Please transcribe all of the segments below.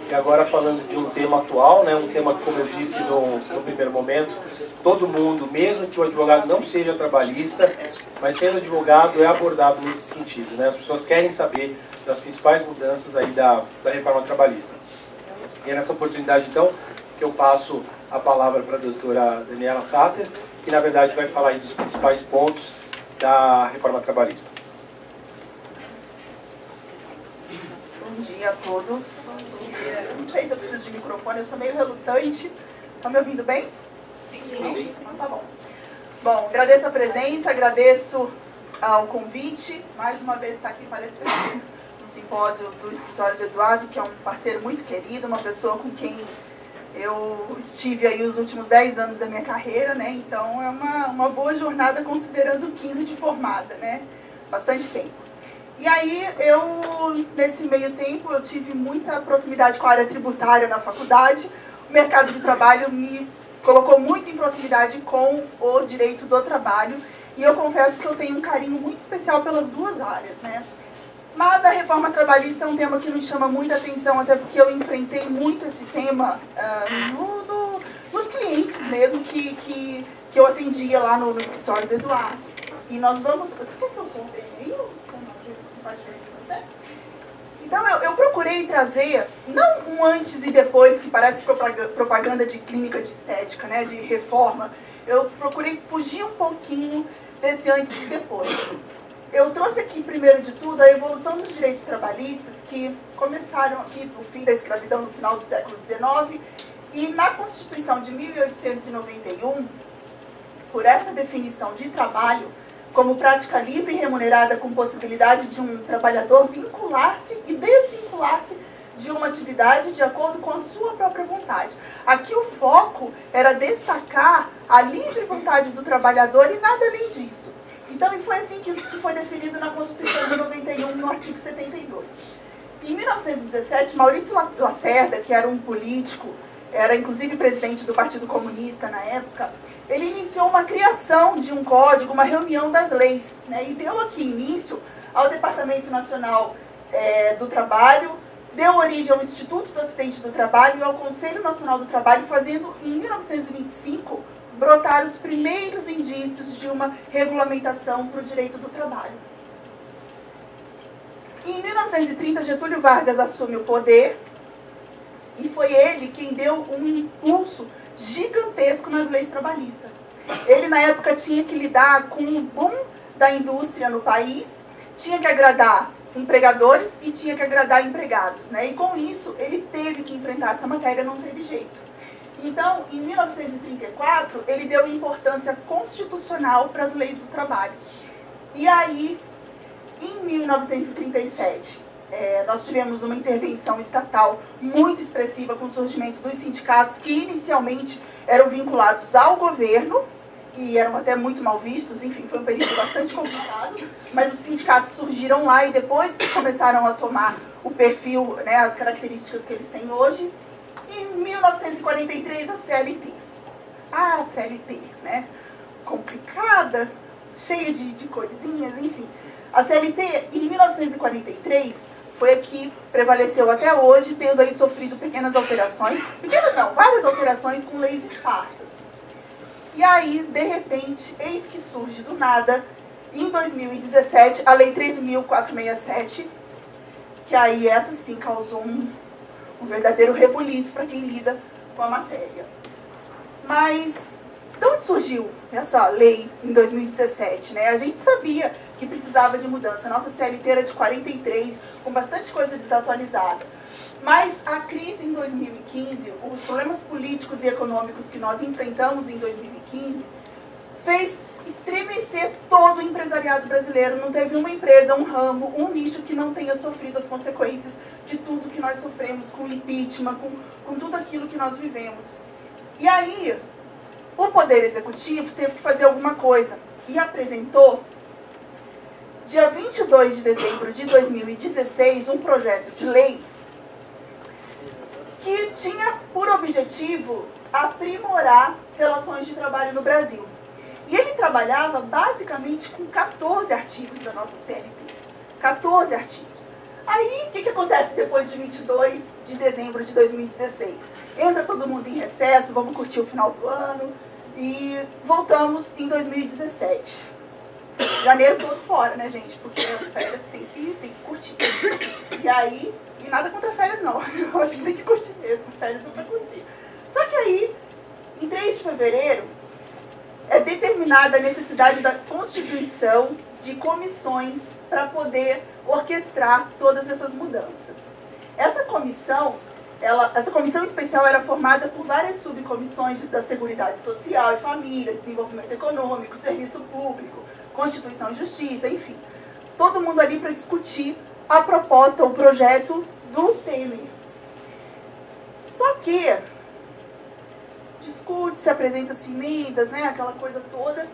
E agora falando de um tema atual, né, um tema que, como eu disse no primeiro momento, todo mundo, mesmo que o advogado não seja trabalhista, mas sendo advogado é abordado nesse sentido, né? As pessoas querem saber das principais mudanças aí da reforma trabalhista. E é nessa oportunidade, então, que eu passo a palavra para a doutora Daniela Satter, que na verdade vai falar aí dos principais pontos da reforma trabalhista. Bom dia a todos. Não sei se eu preciso de microfone, eu sou meio relutante. Estão me ouvindo bem? Sim. Então tá bom. Bom, agradeço a presença, agradeço ao convite. Mais uma vez estar aqui palestrando no simpósio do escritório do Eduardo, que é um parceiro muito querido, uma pessoa com quem eu estive aí os últimos 10 anos da minha carreira, né? Então é uma boa jornada considerando 15 de formada, né? Bastante tempo. E aí, nesse meio tempo, eu tive muita proximidade com a área tributária na faculdade. O mercado de trabalho me colocou muito em proximidade com o direito do trabalho. E eu confesso que eu tenho um carinho muito especial pelas duas áreas, né? Mas a reforma trabalhista é um tema que nos chama muita atenção, até porque eu enfrentei muito esse tema nos clientes mesmo que eu atendia lá no escritório do Eduardo. E nós vamos... Você quer que eu contei aí? Então eu procurei trazer, não um antes e depois, que parece propaganda de clínica de estética, né, de reforma. Eu procurei fugir um pouquinho desse antes e depois. Eu trouxe aqui, primeiro de tudo, a evolução dos direitos trabalhistas, que começaram aqui do fim da escravidão no final do século XIX, e na Constituição de 1891, por essa definição de trabalho como prática livre e remunerada com possibilidade de um trabalhador vincular-se e desvincular-se de uma atividade de acordo com a sua própria vontade. Aqui o foco era destacar a livre vontade do trabalhador e nada além disso. Então, foi assim que foi definido na Constituição de 91, no artigo 72. Em 1917, Maurício Lacerda, que era um político, era inclusive presidente do Partido Comunista na época, ele iniciou uma criação de um código, uma reunião das leis, né, e deu aqui início ao Departamento Nacional do Trabalho, deu origem ao Instituto do Assistente do Trabalho e ao Conselho Nacional do Trabalho, fazendo, em 1925, brotar os primeiros indícios de uma regulamentação para o direito do trabalho. Em 1930, Getúlio Vargas assume o poder e foi ele quem deu um impulso gigantesco nas leis trabalhistas. Ele, na época, tinha que lidar com o boom da indústria no país, tinha que agradar empregadores e tinha que agradar empregados, né? E com isso, ele teve que enfrentar essa matéria, não teve jeito. Então, em 1934, ele deu importância constitucional para as leis do trabalho. E aí, em 1937, nós tivemos uma intervenção estatal muito expressiva com o surgimento dos sindicatos, que inicialmente eram vinculados ao governo, e eram até muito mal vistos, enfim, foi um período bastante complicado, mas os sindicatos surgiram lá e depois começaram a tomar o perfil, né, as características que eles têm hoje. Em 1943, a CLT. A CLT, né? Complicada, cheia de coisinhas, enfim. A CLT, em 1943, foi a que prevaleceu até hoje, tendo aí sofrido pequenas alterações. Pequenas não, várias alterações com leis esparsas. E aí, de repente, eis que surge do nada, em 2017, a Lei 13.467, que aí essa sim causou um verdadeiro rebuliço para quem lida com a matéria. Mas, de onde surgiu essa lei em 2017? Né? A gente sabia que precisava de mudança. Nossa CLT era de 43, com bastante coisa desatualizada. Mas a crise em 2015, os problemas políticos e econômicos que nós enfrentamos em 2015, fez estremecer todo o empresariado brasileiro. Não teve uma empresa, um ramo, um nicho que não tenha sofrido as consequências de tudo que nós sofremos com o impeachment, com tudo aquilo que nós vivemos. E aí, o Poder Executivo teve que fazer alguma coisa e apresentou, dia 22 de dezembro de 2016, um projeto de lei que tinha por objetivo aprimorar relações de trabalho no Brasil. E ele trabalhava basicamente com 14 artigos da nossa CLT. 14 artigos. Aí, o que acontece depois de 22 de dezembro de 2016? Entra todo mundo em recesso, vamos curtir o final do ano, e voltamos em 2017. Janeiro todo fora, né, gente? Porque as férias tem que curtir. E aí, e nada contra férias, não. Eu acho que tem que curtir mesmo. Férias é pra curtir. Só que aí, em 3 de fevereiro, é determinada a necessidade da constituição de comissões para poder orquestrar todas essas mudanças. Essa comissão especial era formada por várias subcomissões da Seguridade Social e Família, Desenvolvimento Econômico, Serviço Público, Constituição e Justiça, enfim. Todo mundo ali para discutir a proposta, o projeto do Temer. Só que discute-se, apresenta-se emendas, né, aquela coisa toda.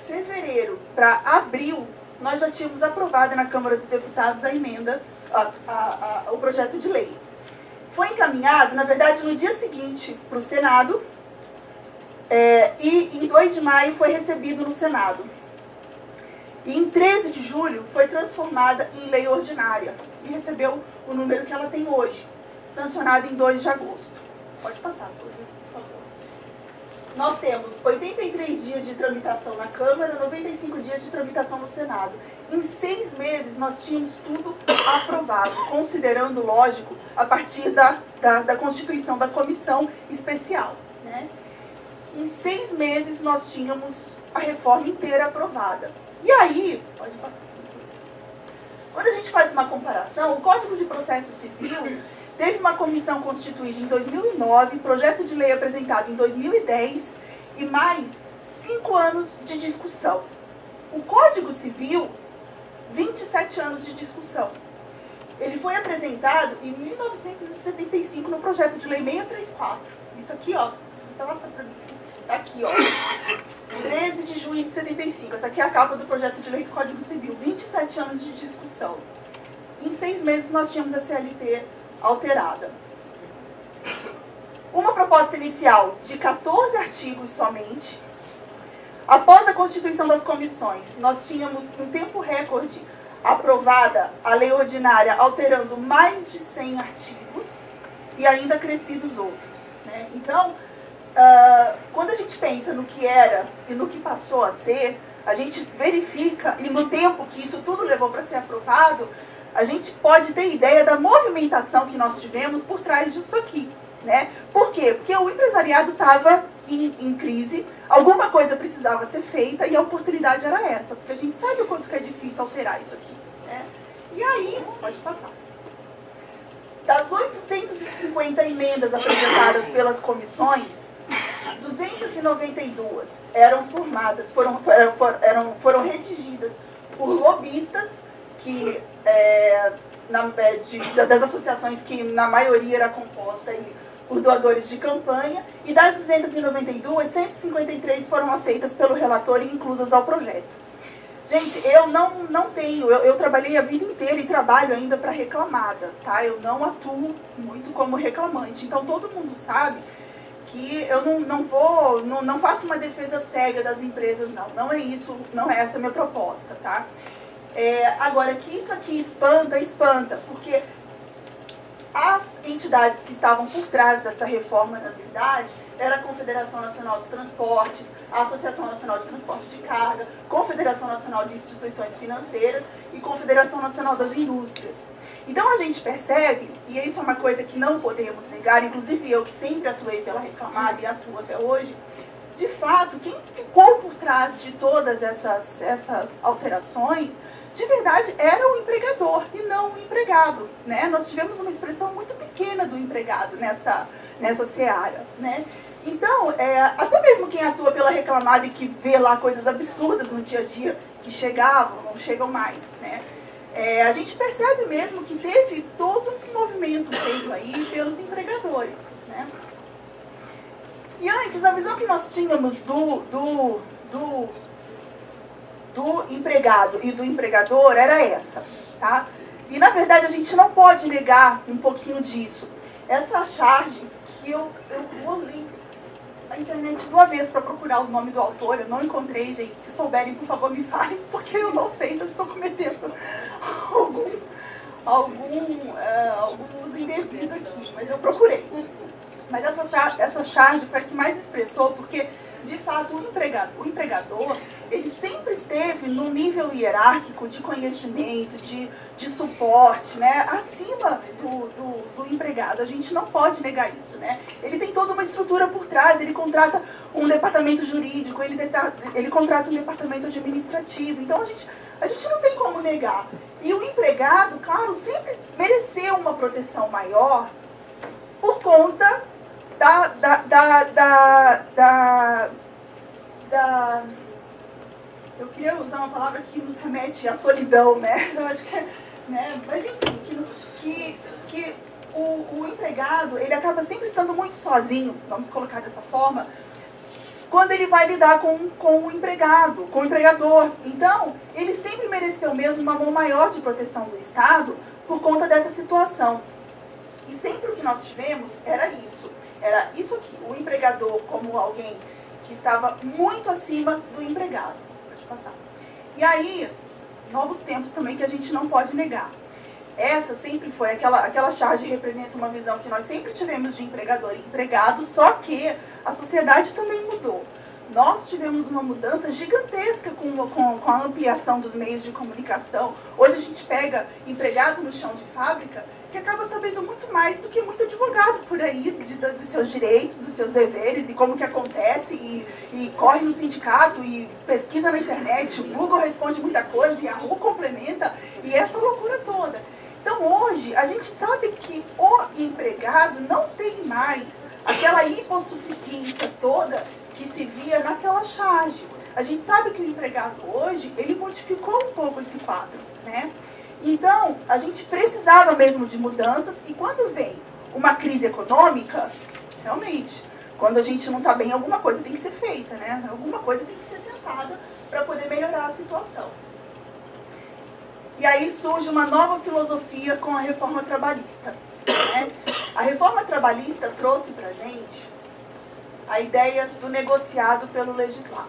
Fevereiro para abril, nós já tínhamos aprovado na Câmara dos Deputados a emenda, o projeto de lei. Foi encaminhado, na verdade, no dia seguinte para o Senado, e em 2 de maio foi recebido no Senado. E em 13 de julho foi transformada em lei ordinária e recebeu o número que ela tem hoje, sancionada em 2 de agosto. Pode passar, por favor. Nós temos 83 dias de tramitação na Câmara, 95 dias de tramitação no Senado. Em 6 meses nós tínhamos tudo aprovado, considerando, lógico, a partir da constituição da comissão especial, né? Em 6 meses nós tínhamos a reforma inteira aprovada. E aí, pode passar. Quando a gente faz uma comparação, o Código de Processo Civil teve uma comissão constituída em 2009, projeto de lei apresentado em 2010 e mais 5 anos de discussão. O Código Civil, 27 anos de discussão. Ele foi apresentado em 1975 no projeto de lei 634. Isso aqui, ó. Então, passa pra mim. Tá aqui, ó. 13 de junho de 75. Essa aqui é a capa do projeto de lei do Código Civil. 27 anos de discussão. Em 6 meses nós tínhamos a CLT alterada. Uma proposta inicial de 14 artigos somente. Após a constituição das comissões, nós tínhamos, em tempo recorde, aprovada a lei ordinária, alterando mais de 100 artigos e ainda crescidos outros, né? Então, quando a gente pensa no que era e no que passou a ser, a gente verifica, e no tempo que isso tudo levou para ser aprovado, a gente pode ter ideia da movimentação que nós tivemos por trás disso aqui, né? Por quê? Porque o empresariado estava em crise, alguma coisa precisava ser feita e a oportunidade era essa, porque a gente sabe o quanto que é difícil alterar isso aqui, né? E aí, pode passar. Das 850 emendas apresentadas pelas comissões, 292 eram formadas, foram redigidas por lobistas que, das associações que na maioria era composta aí por doadores de campanha, e das 292, 153 foram aceitas pelo relator e inclusas ao projeto. Gente, eu não tenho, eu trabalhei a vida inteira e trabalho ainda para reclamada, tá? Eu não atuo muito como reclamante, então todo mundo sabe que eu não faço uma defesa cega das empresas, não é isso, não é essa a minha proposta, tá? Agora, que isso aqui espanta, porque as entidades que estavam por trás dessa reforma, na verdade, era a Confederação Nacional dos Transportes, a Associação Nacional de Transporte de Carga, Confederação Nacional de Instituições Financeiras e Confederação Nacional das Indústrias. Então a gente percebe, e isso é uma coisa que não podemos negar, inclusive eu que sempre atuei pela reclamada e atuo até hoje, de fato, quem ficou por trás de todas essas alterações, de verdade, era o empregador e não o empregado, né? Nós tivemos uma expressão muito pequena do empregado nessa seara, né? Então, até mesmo quem atua pela reclamada e que vê lá coisas absurdas no dia a dia, que chegavam, não chegam mais, né? A gente percebe mesmo que teve todo um movimento feito aí pelos empregadores, né? E antes, a visão que nós tínhamos do empregado e do empregador era essa, tá? E, na verdade, a gente não pode negar um pouquinho disso. Essa charge que eu olhei a internet do avesso para procurar o nome do autor, eu não encontrei, gente. Se souberem, por favor, me falem, porque eu não sei se eu estou cometendo algum uso indevido aqui, mas eu procurei. Mas essa charge foi a que mais expressou, porque, de fato, o empregador, ele sempre esteve num nível hierárquico de conhecimento, de suporte, né, acima do empregado. A gente não pode negar isso, né? Ele tem toda uma estrutura por trás, ele contrata um departamento jurídico, ele contrata um departamento administrativo. Então, a gente não tem como negar. E o empregado, claro, sempre mereceu uma proteção maior por conta eu queria usar uma palavra que nos remete à solidão, né? Eu acho que, né? Mas enfim, que o empregado, ele acaba sempre estando muito sozinho, vamos colocar dessa forma, quando ele vai lidar com o empregado, com o empregador. Então, ele sempre mereceu mesmo uma mão maior de proteção do Estado por conta dessa situação. E sempre o que nós tivemos era isso. Era isso aqui, o empregador como alguém que estava muito acima do empregado. Pode passar. E aí, novos tempos também que a gente não pode negar. Essa sempre foi, aquela charge representa uma visão que nós sempre tivemos de empregador e empregado, só que a sociedade também mudou. Nós tivemos uma mudança gigantesca com a ampliação dos meios de comunicação. Hoje a gente pega empregado no chão de fábrica que acaba sabendo muito mais do que muito advogado por aí, dos seus direitos, dos seus deveres e como que acontece, e corre no sindicato, e pesquisa na internet, o Google responde muita coisa, e a Yahoo complementa, e essa loucura toda. Então hoje, a gente sabe que o empregado não tem mais aquela hipossuficiência toda que se via naquela charge. A gente sabe que o empregado hoje, ele modificou um pouco esse quadro, né? Então, a gente precisava mesmo de mudanças, e quando vem uma crise econômica, realmente, quando a gente não está bem, alguma coisa tem que ser feita, né? Alguma coisa tem que ser tentada para poder melhorar a situação. E aí surge uma nova filosofia com a reforma trabalhista, né? A reforma trabalhista trouxe para a gente a ideia do negociado pelo legislado.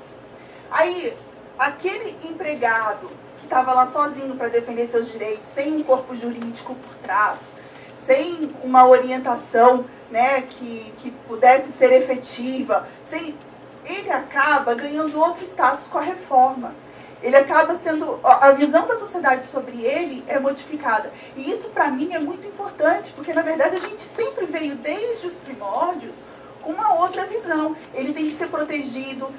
Aí, aquele empregado que estava lá sozinho para defender seus direitos, sem um corpo jurídico por trás, sem uma orientação, né, que pudesse ser efetiva, ele acaba ganhando outro status com a reforma. Ele acaba sendo, a visão da sociedade sobre ele é modificada. E isso, para mim, é muito importante, porque, na verdade, a gente sempre veio, desde os primórdios, com uma outra visão. Ele tem que ser protegido.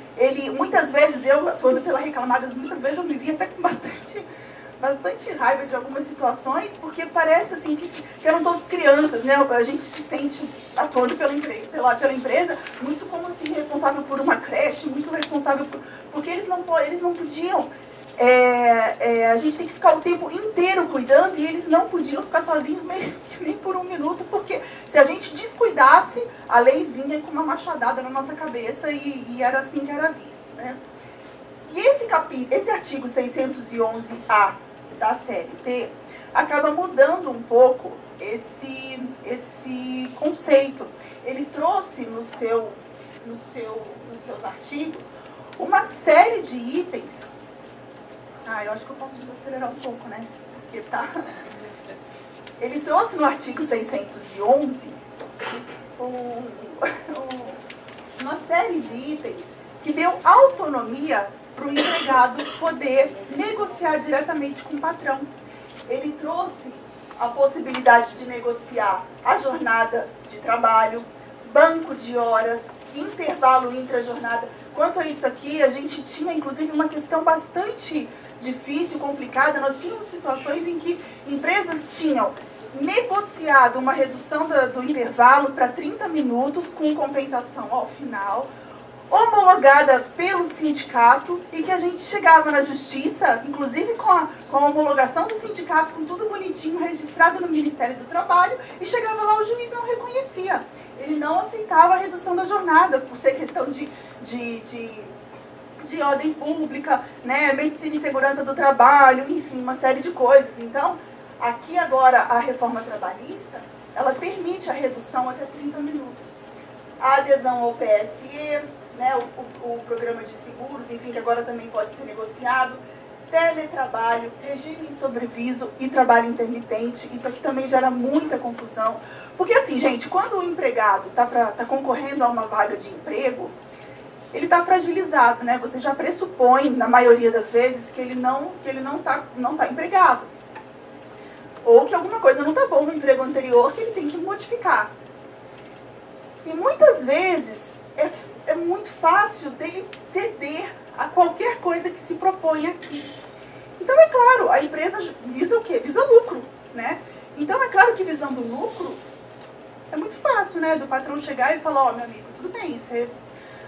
Muitas vezes, eu atuando pela Reclamadas, muitas vezes eu me vi até com bastante raiva de algumas situações, porque parece assim que eram todos crianças, né? A gente se sente atuando pela empresa muito como assim, responsável por uma creche, muito responsável porque eles não podiam. A gente tem que ficar o tempo inteiro cuidando, e eles não podiam ficar sozinhos nem por um minuto, porque se a gente descuidasse, a lei vinha com uma machadada na nossa cabeça, e era assim que era visto, né? E esse artigo 611-A da CLT acaba mudando um pouco esse conceito. Ele trouxe nos seus artigos uma série de itens. Eu acho que eu posso desacelerar um pouco, né? Porque tá... Ele trouxe no artigo 611 uma série de itens que deu autonomia para o empregado poder negociar diretamente com o patrão. Ele trouxe a possibilidade de negociar a jornada de trabalho, banco de horas, intervalo intra-jornada. Quanto a isso aqui, a gente tinha, inclusive, uma questão bastante difícil, complicada. Nós tínhamos situações em que empresas tinham negociado uma redução do intervalo para 30 minutos com compensação ao final, homologada pelo sindicato, e que a gente chegava na justiça, inclusive com a homologação do sindicato, com tudo bonitinho, registrado no Ministério do Trabalho, e chegava lá, o juiz não reconhecia. Ele não aceitava a redução da jornada, por ser questão de ordem pública, né, medicina e segurança do trabalho, enfim, uma série de coisas. Então, aqui agora a reforma trabalhista, ela permite a redução até 30 minutos. A adesão ao PSE, né, o programa de seguros, enfim, que agora também pode ser negociado. teletrabalho, regime de sobreaviso e trabalho intermitente. Isso aqui também gera muita confusão. Porque assim, gente, quando o empregado tá concorrendo a uma vaga de emprego, ele está fragilizado, né? Você já pressupõe, na maioria das vezes, que ele não tá empregado. Ou que alguma coisa não está bom no emprego anterior, que ele tem que modificar. E muitas vezes é muito fácil dele ceder a qualquer coisa que se propõe aqui. Então, é claro, a empresa visa o quê? Visa lucro, né? Então, é claro que visando lucro, é muito fácil, né? Do patrão chegar e falar, ó, meu amigo, tudo bem, você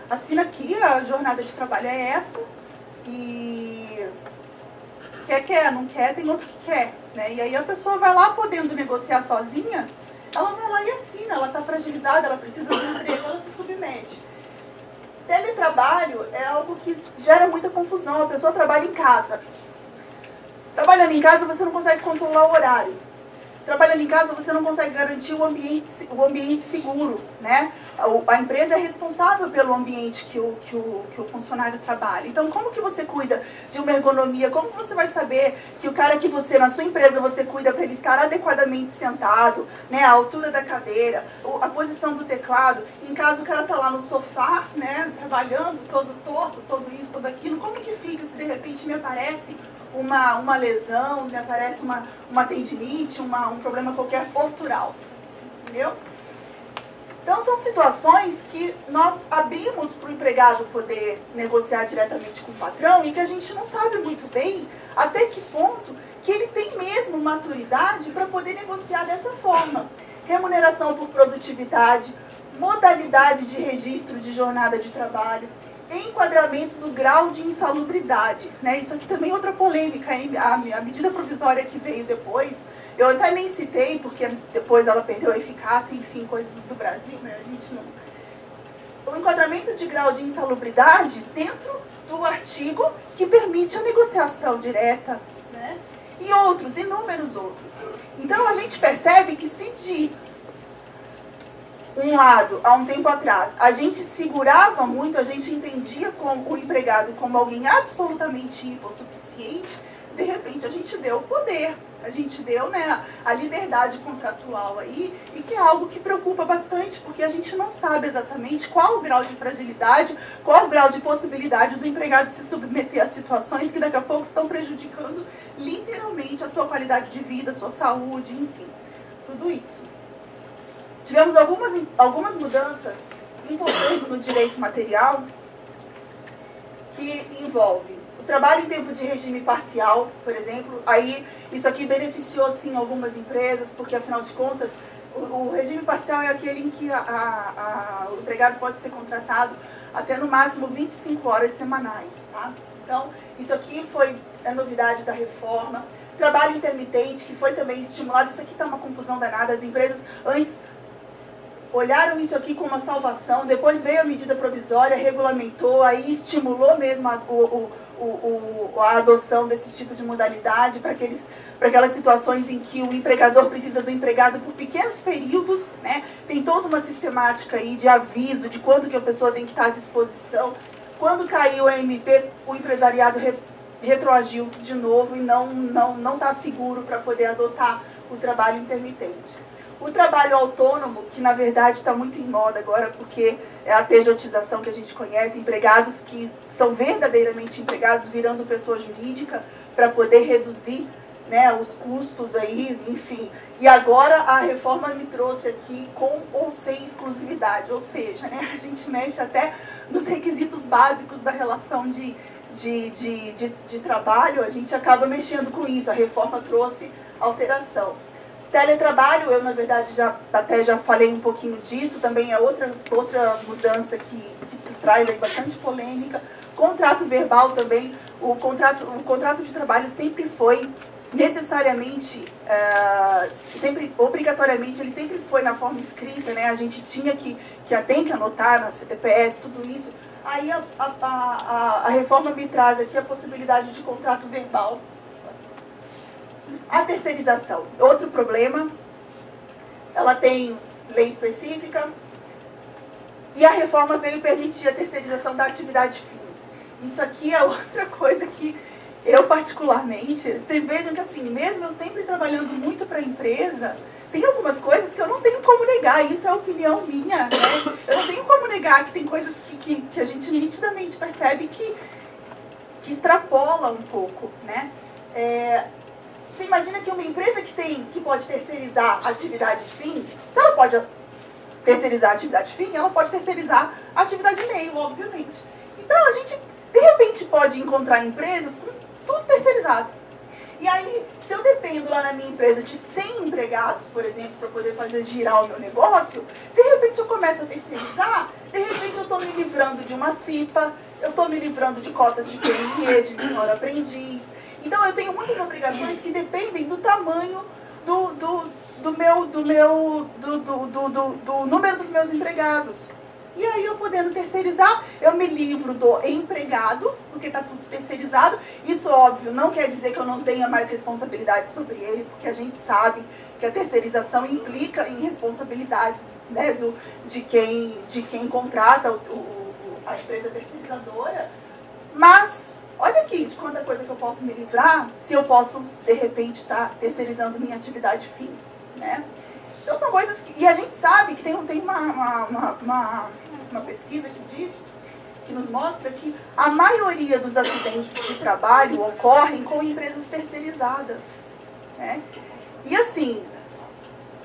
assina aqui, a jornada de trabalho é essa, e quer, não quer, tem outro que quer, né? E aí a pessoa vai lá, podendo negociar sozinha, ela vai lá e assina, ela está fragilizada, ela precisa de um emprego, ela se submete. Teletrabalho é algo que gera muita confusão, a pessoa trabalha em casa. Trabalhando em casa, você não consegue controlar o horário. Trabalhando em casa, você não consegue garantir o ambiente seguro, né? A empresa é responsável pelo ambiente que o funcionário trabalha. Então, como que você cuida de uma ergonomia? Como que você vai saber que o cara que você, na sua empresa, você cuida para ele estar adequadamente sentado, né? A altura da cadeira, a posição do teclado. Em casa, o cara está lá no sofá, né? Trabalhando, todo torto, todo isso, todo aquilo. Como que fica se de repente me aparece uma lesão, me aparece uma tendinite, um problema qualquer postural, entendeu? Então, são situações que nós abrimos para o empregado poder negociar diretamente com o patrão e que a gente não sabe muito bem até que ponto que ele tem mesmo maturidade para poder negociar dessa forma. Remuneração por produtividade, modalidade de registro de jornada de trabalho, enquadramento do grau de insalubridade, né? Isso aqui também é outra polêmica, hein? A medida provisória que veio depois, eu até nem citei, porque depois ela perdeu a eficácia, enfim, coisas do Brasil, né? A gente não... O enquadramento de grau de insalubridade dentro do artigo que permite a negociação direta, né? E outros, inúmeros outros. Então a gente percebe que se de um lado, há um tempo atrás, a gente segurava muito, a gente entendia como o empregado como alguém absolutamente hipossuficiente, de repente a gente deu o poder, a gente deu, né, a liberdade contratual aí, e que é algo que preocupa bastante, porque a gente não sabe exatamente qual o grau de fragilidade, qual o grau de possibilidade do empregado se submeter a situações que daqui a pouco estão prejudicando literalmente a sua qualidade de vida, a sua saúde, enfim, tudo isso. Tivemos algumas mudanças importantes no direito material que envolve o trabalho em tempo de regime parcial, por exemplo. Aí, isso aqui beneficiou, sim, algumas empresas, porque, afinal de contas, o regime parcial é aquele em que o empregado pode ser contratado até, no máximo, 25 horas semanais, tá? Então, isso aqui foi a novidade da reforma. Trabalho intermitente, que foi também estimulado. Isso aqui está uma confusão danada. As empresas, antes, olharam isso aqui como uma salvação, depois veio a medida provisória, regulamentou, aí estimulou mesmo a adoção desse tipo de modalidade para aquelas situações em que o empregador precisa do empregado por pequenos períodos, né? Tem toda uma sistemática aí de aviso, de quando que a pessoa tem que estar à disposição. Quando caiu a MP, o empresariado retroagiu de novo e não está seguro para poder adotar o trabalho intermitente. O trabalho autônomo, que na verdade está muito em moda agora, porque é a pejotização que a gente conhece, empregados que são verdadeiramente empregados virando pessoa jurídica para poder reduzir, né, os custos aí, enfim. E agora a reforma me trouxe aqui com ou sem exclusividade, ou seja, né, a gente mexe até nos requisitos básicos da relação de trabalho, a gente acaba mexendo com isso, a reforma trouxe alteração. Teletrabalho, eu na verdade já falei um pouquinho disso, também é outra mudança que traz aí bastante polêmica. Contrato verbal também, o contrato de trabalho sempre foi necessariamente, obrigatoriamente, ele sempre foi na forma escrita, né? A gente tinha tem que anotar na CPPS, tudo isso. Aí a reforma me traz aqui a possibilidade de contrato verbal. A terceirização, outro problema, ela tem lei específica e a reforma veio permitir a terceirização da atividade fim. Isso aqui é outra coisa que Eu, particularmente, vocês vejam que assim, mesmo eu sempre trabalhando muito para a empresa, tem algumas coisas que eu não tenho como negar, isso é opinião minha, né? Eu não tenho como negar que tem coisas que a gente nitidamente percebe que extrapola um pouco, né? Você imagina que uma empresa que pode terceirizar a atividade fim, se ela pode terceirizar a atividade fim, ela pode terceirizar a atividade meio, obviamente. Então, a gente, de repente, pode encontrar empresas com tudo terceirizado. E aí, se eu dependo lá na minha empresa de 100 empregados, por exemplo, para poder fazer girar o meu negócio, de repente eu começo a terceirizar, de repente eu estou me livrando de uma CIPA, eu estou me livrando de cotas de QME, de menor aprendiz. Então, eu tenho muitas obrigações que dependem do tamanho do número dos meus empregados. E aí, eu podendo terceirizar, eu me livro do empregado, porque está tudo terceirizado. Isso, óbvio, não quer dizer que eu não tenha mais responsabilidade sobre ele, porque a gente sabe que a terceirização implica em responsabilidades, né, de quem contrata a empresa terceirizadora. Mas, olha aqui de quanta coisa que eu posso me livrar se eu posso, de repente, estar terceirizando minha atividade fim, né? Então, são coisas que... E a gente sabe que tem uma pesquisa que nos mostra que a maioria dos acidentes de trabalho ocorrem com empresas terceirizadas, né? E assim,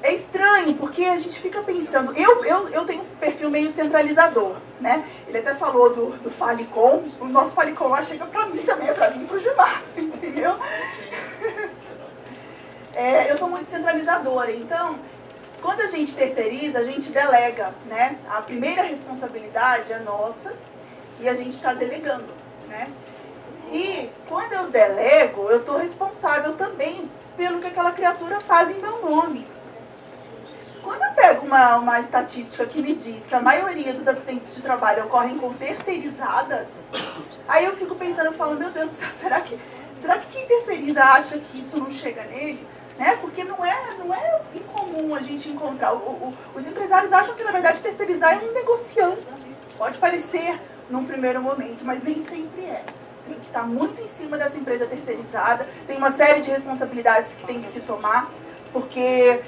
é estranho, porque a gente fica pensando... Eu tenho um perfil meio centralizador, né? Ele até falou do Falicom. O nosso Falicom lá chega pra mim também, é pra mim e pro Gilmar, entendeu? Eu sou muito centralizadora, então... Quando a gente terceiriza, a gente delega, né? A primeira responsabilidade é nossa e a gente está delegando, né? E quando eu delego, eu estou responsável também pelo que aquela criatura faz em meu nome. Quando eu pego uma estatística que me diz que a maioria dos acidentes de trabalho ocorrem com terceirizadas, aí eu fico pensando, eu falo, meu Deus, será que quem terceiriza acha que isso não chega nele? Né? Porque não é incomum a gente encontrar. Os empresários acham que, na verdade, terceirizar é um negociante. Pode parecer num primeiro momento, mas nem sempre é. Tem que estar muito em cima dessa empresa terceirizada. Tem uma série de responsabilidades que tem que se tomar, porque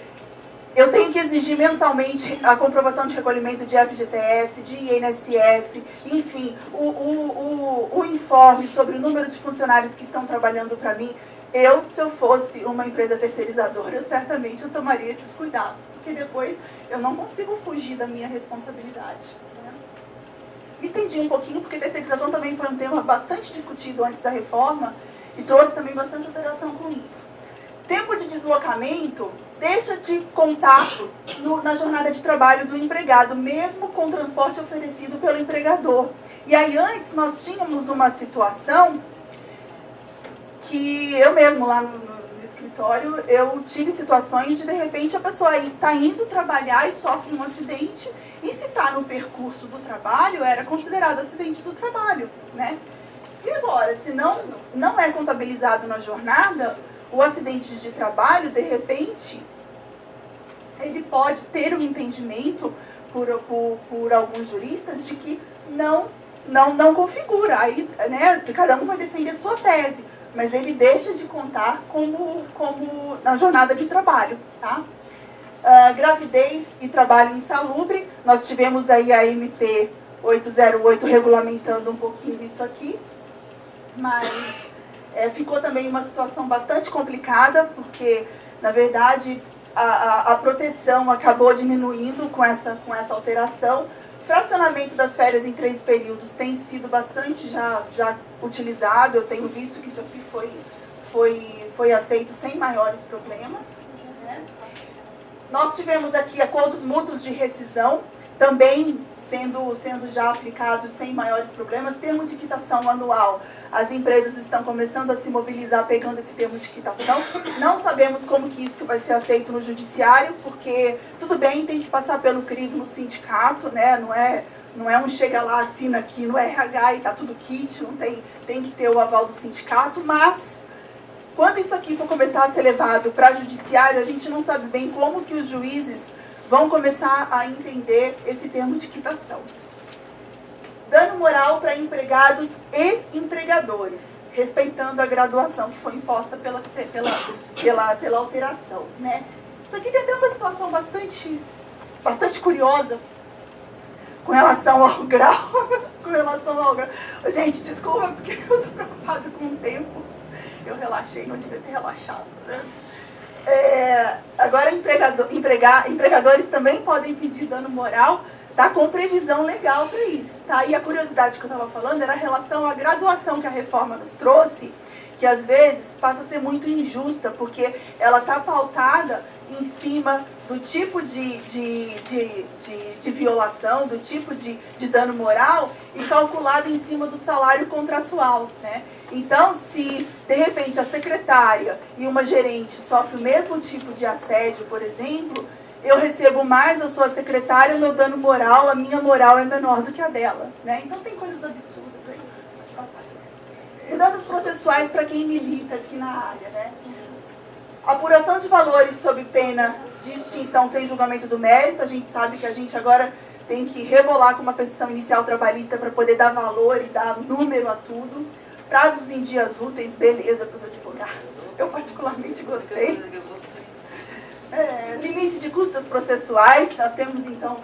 eu tenho que exigir mensalmente a comprovação de recolhimento de FGTS, de INSS, enfim, o informe sobre o número de funcionários que estão trabalhando para mim. Se eu fosse uma empresa terceirizadora, certamente eu tomaria esses cuidados, porque depois eu não consigo fugir da minha responsabilidade, né? Me estendi um pouquinho, porque terceirização também foi um tema bastante discutido antes da reforma e trouxe também bastante alteração com isso. Tempo de deslocamento deixa de contar na jornada de trabalho do empregado, mesmo com o transporte oferecido pelo empregador. E aí antes nós tínhamos uma situação que eu mesmo lá no escritório, eu tive situações de repente a pessoa está indo trabalhar e sofre um acidente, e se está no percurso do trabalho, era considerado acidente do trabalho, né? E agora, se não é contabilizado na jornada, o acidente de trabalho, de repente, ele pode ter um entendimento por alguns juristas de que não configura. Aí, né, cada um vai defender a sua tese, mas ele deixa de contar como na jornada de trabalho, tá? Gravidez e trabalho insalubre, nós tivemos aí a MP 808 regulamentando um pouquinho isso aqui, mas ficou também uma situação bastante complicada, porque, na verdade, a proteção acabou diminuindo com essa alteração. Fracionamento das férias em 3 períodos tem sido bastante já utilizado. Eu tenho visto que isso aqui foi aceito sem maiores problemas, né? Nós tivemos aqui acordos mútuos de rescisão, também sendo já aplicados sem maiores problemas. Termo de quitação anual. As empresas estão começando a se mobilizar pegando esse termo de quitação. Não sabemos como que isso vai ser aceito no judiciário, porque tudo bem, tem que passar pelo crivo no sindicato, né? Não é um chega lá, assina aqui no RH e tá tudo kit, não tem que ter o aval do sindicato, mas quando isso aqui for começar a ser levado para judiciário, a gente não sabe bem como que os juízes vão começar a entender esse termo de quitação. Dano moral para empregados e empregadores. respeitando a graduação que foi imposta pela alteração, né? Isso aqui tem até uma situação bastante curiosa com relação ao grau. Com relação ao grau. Gente, desculpa, porque eu estou preocupada com o tempo. Eu relaxei, não devia ter relaxado, né? Agora, empregadores também podem pedir dano moral, tá, com previsão legal para isso. Tá? E a curiosidade que eu estava falando era a relação à graduação que a reforma nos trouxe, que às vezes passa a ser muito injusta, porque ela está pautada em cima do tipo de violação, do tipo de dano moral, e calculada em cima do salário contratual, né? Então, se de repente a secretária e uma gerente sofrem o mesmo tipo de assédio, por exemplo, eu recebo mais, eu sou a secretária, meu dano moral, a minha moral é menor do que a dela, né? Então tem coisas absurdas aí. Pode passar aqui. Mudanças processuais para quem milita aqui na área, né? Apuração de valores sob pena de extinção sem julgamento do mérito. A gente sabe que a gente agora tem que rebolar com uma petição inicial trabalhista para poder dar valor e dar número a tudo. Prazos em dias úteis, beleza para os advogados. Eu particularmente gostei. Limite de custas processuais, nós temos então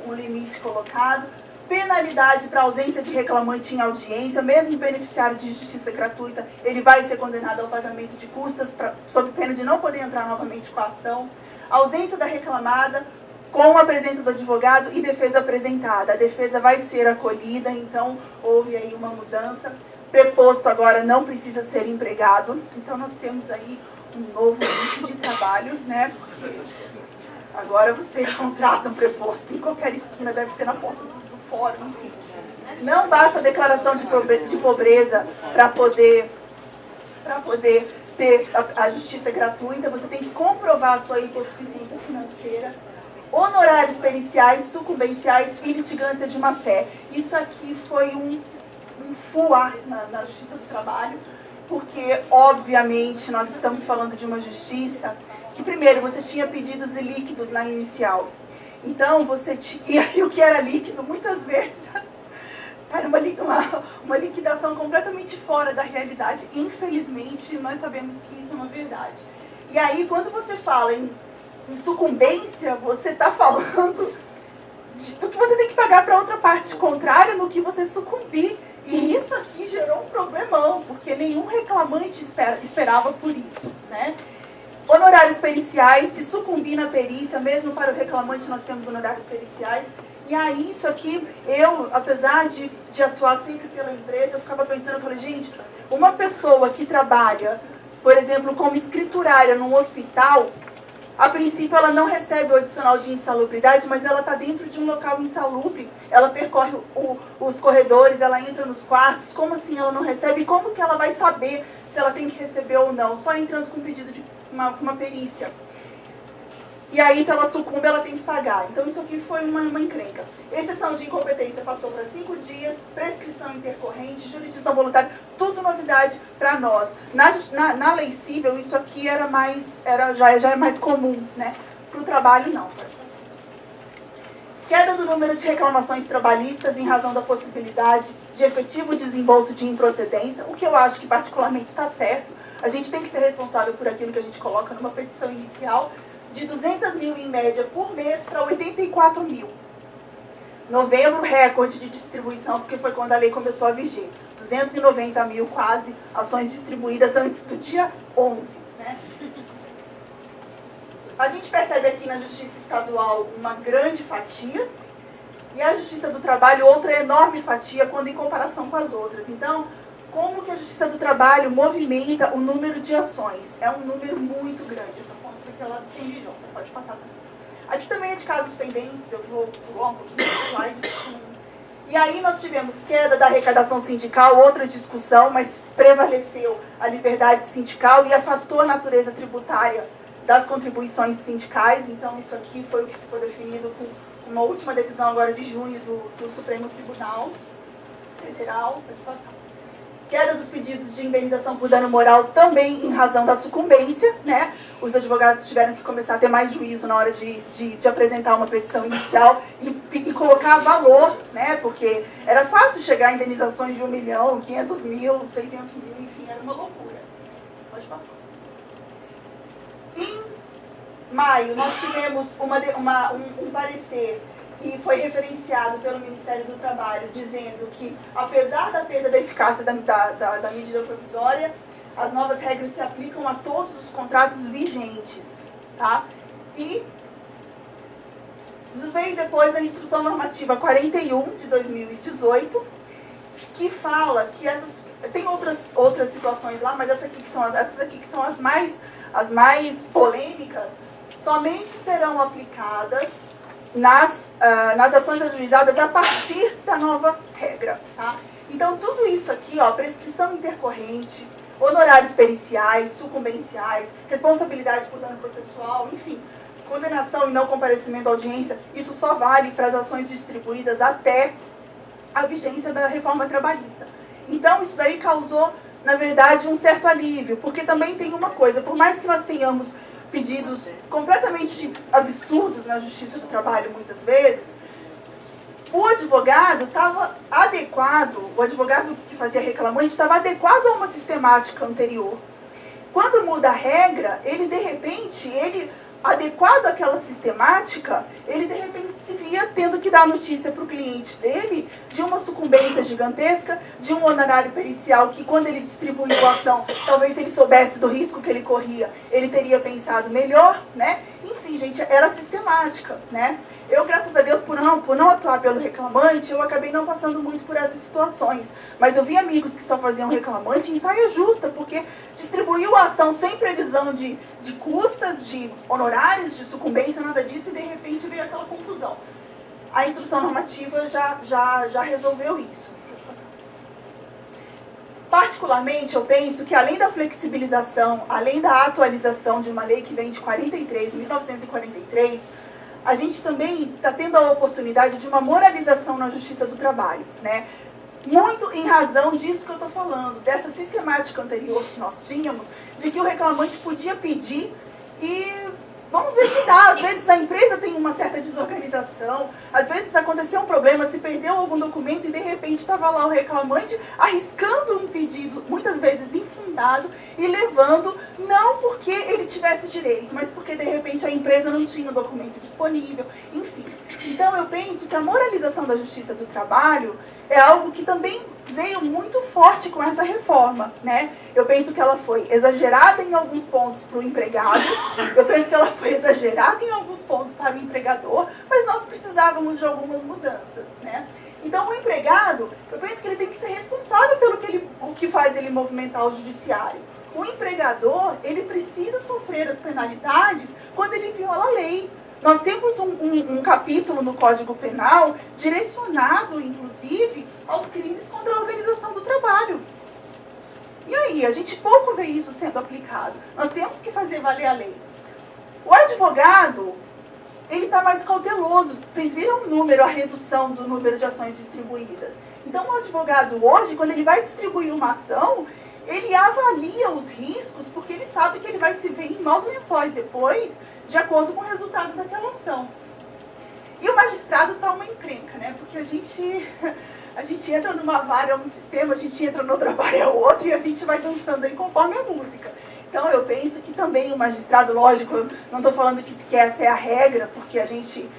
um limite colocado. Penalidade para ausência de reclamante em audiência, mesmo beneficiário de justiça gratuita, ele vai ser condenado ao pagamento de custas, sob pena de não poder entrar novamente com a ação. Ausência da reclamada, com a presença do advogado e defesa apresentada. A defesa vai ser acolhida, então houve aí uma mudança. Preposto agora não precisa ser empregado, então nós temos aí um novo nicho de trabalho, né? Porque agora você contrata um preposto em qualquer esquina, deve ter na porta do fórum, enfim. Não basta a declaração de pobreza para poder ter a justiça gratuita, você tem que comprovar a sua hipossuficiência financeira, honorários periciais, sucumbenciais e litigância de má fé. Isso aqui foi um fuá na Justiça do Trabalho, porque, obviamente, nós estamos falando de uma justiça que, primeiro, você tinha pedidos ilíquidos na inicial. Então, e aí o que era líquido, muitas vezes, era uma liquidação completamente fora da realidade. Infelizmente, nós sabemos que isso é uma verdade. E aí, quando você fala em sucumbência, você está falando do que você tem que pagar para outra parte contrária no que você sucumbir. E isso aqui gerou um problemão, porque nenhum reclamante esperava por isso, né? Honorários periciais, se sucumbir na perícia, mesmo para o reclamante nós temos honorários periciais. E aí isso aqui, eu, apesar de atuar sempre pela empresa, eu ficava pensando, eu falei, gente, uma pessoa que trabalha, por exemplo, como escriturária num hospital, a princípio ela não recebe o adicional de insalubridade, mas ela está dentro de um local insalubre, ela percorre os corredores, ela entra nos quartos, como assim ela não recebe? Como que ela vai saber se ela tem que receber ou não? Só entrando com pedido de uma perícia. E aí, se ela sucumbe, ela tem que pagar. Então, isso aqui foi uma encrenca. Exceção de incompetência passou para 5 dias, prescrição intercorrente, jurisdição voluntária, tudo novidade para nós. Na lei civil, isso aqui já é mais comum, né? Para o trabalho, não. Queda do número de reclamações trabalhistas em razão da possibilidade de efetivo desembolso de improcedência, o que eu acho que particularmente está certo. A gente tem que ser responsável por aquilo que a gente coloca numa petição inicial, de 200 mil em média por mês para 84 mil. Novembro, recorde de distribuição, porque foi quando a lei começou a viger. 290 mil quase ações distribuídas antes do dia 11. Né? A gente percebe aqui na Justiça Estadual uma grande fatia, e a Justiça do Trabalho outra enorme fatia quando em comparação com as outras. Então, como que a Justiça do Trabalho movimenta o número de ações? É um número muito grande. Essa fonte aqui é lá do CNJ, pode passar também. Aqui também é de casos pendentes, eu vou pular um pouquinho do slide. E aí nós tivemos queda da arrecadação sindical, outra discussão, mas prevaleceu a liberdade sindical e afastou a natureza tributária das contribuições sindicais. Então isso aqui foi o que ficou definido com uma última decisão agora de junho do Supremo Tribunal Federal. Pode passar. Queda dos pedidos de indenização por dano moral também em razão da sucumbência, né? Os advogados tiveram que começar a ter mais juízo na hora de apresentar uma petição inicial e colocar valor, né? Porque era fácil chegar a indenizações de 1 milhão, 500 mil, 600 mil, enfim. era uma loucura. Pode passar. Em maio, nós tivemos um parecer que foi referenciado pelo Ministério do Trabalho, dizendo que, apesar da perda da eficácia da medida provisória, as novas regras se aplicam a todos os contratos vigentes. Tá? E nos veio depois a Instrução Normativa 41, de 2018, que fala que tem outras situações lá, mas essas aqui que são as mais polêmicas, somente serão aplicadas nas ações ajuizadas a partir da nova regra. Tá? Então, tudo isso aqui, prescrição intercorrente, honorários periciais, sucumbenciais, responsabilidade por dano processual, enfim, condenação e não comparecimento à audiência, isso só vale para as ações distribuídas até a vigência da reforma trabalhista. Então, isso daí causou, na verdade, um certo alívio, porque também tem uma coisa, por mais que nós tenhamos pedidos completamente absurdos na Justiça do Trabalho, muitas vezes, o advogado estava adequado, o advogado que fazia reclamante estava adequado a uma sistemática anterior. Quando muda a regra, ele, de repente, adequado àquela sistemática, ele de repente se via tendo que dar notícia para o cliente dele de uma sucumbência gigantesca, de um honorário pericial que, quando ele distribuiu a ação, talvez ele soubesse do risco que ele corria, ele teria pensado melhor, né? Enfim, gente, era sistemática, né? Eu, graças a Deus, por não atuar pelo reclamante, eu acabei não passando muito por essas situações. Mas eu vi amigos que só faziam reclamante em saia justa, porque distribuiu a ação sem previsão de custas, de honorários, de sucumbência, nada disso, e de repente veio aquela confusão. A instrução normativa já resolveu isso. Particularmente, eu penso que além da flexibilização, além da atualização de uma lei que vem de 1943, a gente também está tendo a oportunidade de uma moralização na Justiça do Trabalho, né? Muito em razão disso que eu estou falando, dessa sistemática anterior que nós tínhamos, de que o reclamante podia pedir e vamos ver se dá. Às vezes a empresa tem uma certa desorganização, às vezes aconteceu um problema, se perdeu algum documento e de repente estava lá o reclamante arriscando um pedido, muitas vezes infundado, e levando, não porque ele tivesse direito, mas porque de repente a empresa não tinha o documento disponível, enfim. Então eu penso que a moralização da Justiça do Trabalho é algo que também veio muito forte com essa reforma, né? Eu penso que ela foi exagerada em alguns pontos para o empregado, eu penso que ela foi exagerada em alguns pontos para o empregador, mas nós precisávamos de algumas mudanças, né? Então o empregado, eu penso que ele tem que ser responsável pelo que faz ele movimentar o judiciário. O empregador, ele precisa sofrer as penalidades quando ele viola a lei. Nós temos um capítulo no Código Penal direcionado, inclusive, aos crimes contra a organização do trabalho. E aí, a gente pouco vê isso sendo aplicado. Nós temos que fazer valer a lei. O advogado, ele está mais cauteloso. Vocês viram o número, a redução do número de ações distribuídas. Então, o advogado hoje, quando ele vai distribuir uma ação, ele avalia os riscos, porque ele sabe que ele vai se ver em maus lençóis depois, de acordo com o resultado daquela ação. E o magistrado está uma encrenca, né? Porque a gente entra numa vara, é um sistema, a gente entra no outra vara, é outro, e a gente vai dançando aí conforme a música. Então eu penso que também o magistrado, lógico, eu não estou falando que essa é a regra, porque a gente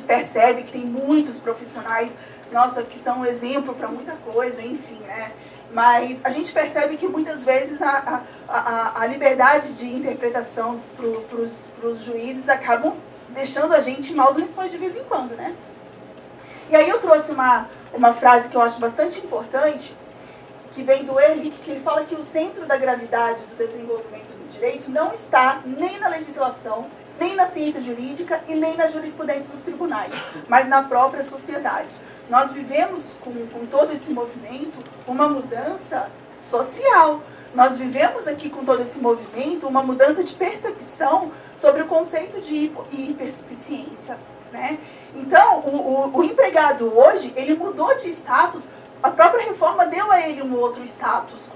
percebe que tem muitos profissionais, nossa, que são um exemplo para muita coisa, enfim, né? Mas a gente percebe que muitas vezes a liberdade de interpretação para os juízes acabam deixando a gente em maus lençóis de vez em quando, né? E aí eu trouxe uma frase que eu acho bastante importante, que vem do Ehrlich, que ele fala que o centro da gravidade do desenvolvimento do direito não está nem na legislação, nem na ciência jurídica e nem na jurisprudência dos tribunais, mas na própria sociedade. Nós vivemos com todo esse movimento uma mudança social. Nós vivemos aqui com todo esse movimento uma mudança de percepção sobre o conceito de hipersuficiência, né? Então, o empregado hoje, ele mudou de status, a própria reforma deu a ele um outro status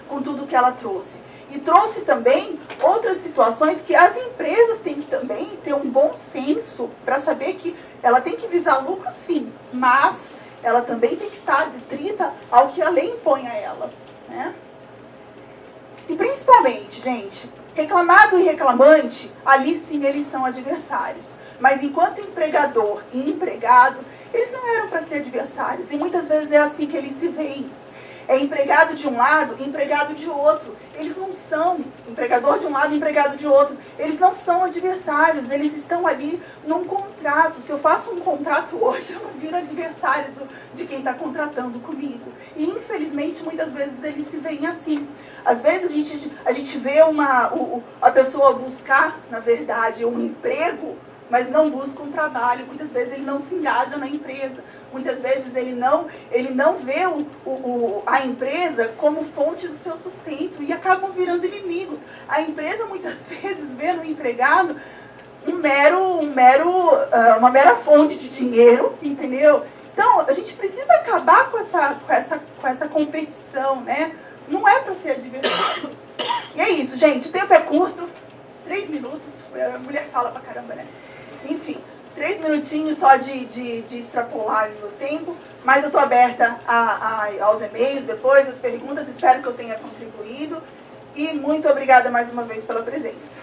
com tudo que ela trouxe. E trouxe também outras situações que as empresas têm que também ter um bom senso para saber que ela tem que visar lucro, sim, mas ela também tem que estar adstrita ao que a lei impõe a ela, né? E principalmente, gente, reclamado e reclamante, ali sim eles são adversários. Mas enquanto empregador e empregado, eles não eram para ser adversários. E muitas vezes é assim que eles se veem. É empregado de um lado e empregado de outro. Eles não são empregador de um lado e empregado de outro. Eles não são adversários. Eles estão ali num contrato. Se eu faço um contrato hoje, eu não viro adversário de quem está contratando comigo. E infelizmente, muitas vezes eles se veem assim. Às vezes a gente vê a pessoa buscar, na verdade, um emprego, mas não busca um trabalho. Muitas vezes ele não se engaja na empresa. Muitas vezes ele não vê a empresa como fonte do seu sustento e acabam virando inimigos. A empresa muitas vezes vê no empregado uma mera fonte de dinheiro, entendeu? Então, a gente precisa acabar com essa competição, né? Não é para ser adversário. E é isso, gente. O tempo é curto. 3 minutos. A mulher fala pra caramba, né? Enfim, 3 minutinhos só de extrapolar o meu tempo, mas eu estou aberta aos e-mails depois, as perguntas, espero que eu tenha contribuído. E muito obrigada mais uma vez pela presença.